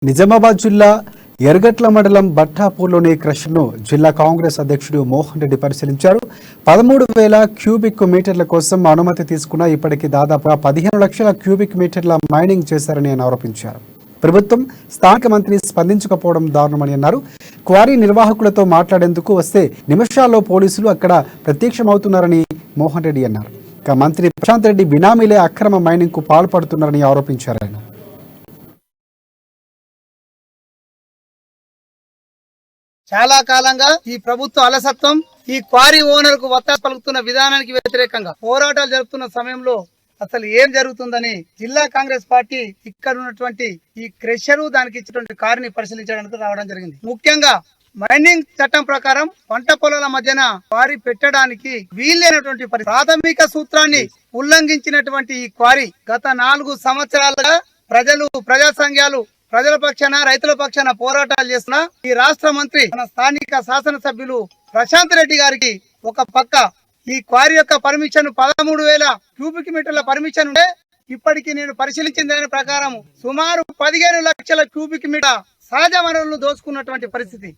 నిజామాబాద్ జిల్లా ఎర్గట్ల మండలం బట్టాపూర్లోని క్రష్ను జిల్లా కాంగ్రెస్ అధ్యక్షుడు మోహన్ రెడ్డి పరిశీలించారు. 13,000 క్యూబిక్ మీటర్ల కోసం అనుమతి తీసుకున్న ఇప్పటికీ దాదాపుగా 15 లక్షల క్యూబిక్ మీటర్ల మైనింగ్ చేశారని ఆయన ఆరోపించారు. ప్రభుత్వం స్థానిక మంత్రి స్పందించకపోవడం దారుణమని అన్నారు. క్వారీ నిర్వాహకులతో మాట్లాడేందుకు వస్తే నిమిషాల్లో పోలీసులు అక్కడ ప్రత్యక్షమవుతున్నారని మోహన్ రెడ్డి అన్నారు. ఇక మంత్రి ప్రశాంత్ రెడ్డి బినామీలే అక్రమ మైనింగ్ కు పాల్పడుతున్నారని ఆరోపించారు. ఆయన చాలా కాలంగా ఈ ప్రభుత్వ అలసత్వం, ఈ క్వారీ ఓనర్ కు ఒత్తాసు పలుకుతున్న విధానానికి వ్యతిరేకంగా పోరాటాలు జరుపుతున్న సమయంలో అసలు ఏం జరుగుతుందని జిల్లా కాంగ్రెస్ పార్టీ ఇక్కడ ఉన్నటువంటి ఈ క్రెషరు దానికి ఇచ్చినటువంటి కారుని పరిశీలించడానికి రావడం జరిగింది. ముఖ్యంగా మైనింగ్ చట్టం ప్రకారం పంట పొలాల మధ్యన క్వారీ పెట్టడానికి వీల్లేనటువంటి ప్రాథమిక సూత్రాన్ని ఉల్లంఘించినటువంటి ఈ క్వారీ గత 4 సంవత్సరాలుగా ప్రజలు, ప్రజా సంఘాలు, ప్రజల పక్షాన, రైతుల పక్షాన పోరాటాలు చేస్తున్న ఈ రాష్ట్ర మంత్రి, మన స్థానిక శాసనసభ్యులు ప్రశాంత్ రెడ్డి గారికి ఒక పక్క ఈ క్వారీ యొక్క పర్మిషన్ 13,000 క్యూబిక్ మీటర్ల పర్మిషన్ ఉంటే ఇప్పటికీ నేను పరిశీలించిన దాని ప్రకారం సుమారు 15 లక్షల క్యూబిక్ మీటర్ సహజ వనరులు దోచుకున్నటువంటి పరిస్థితి.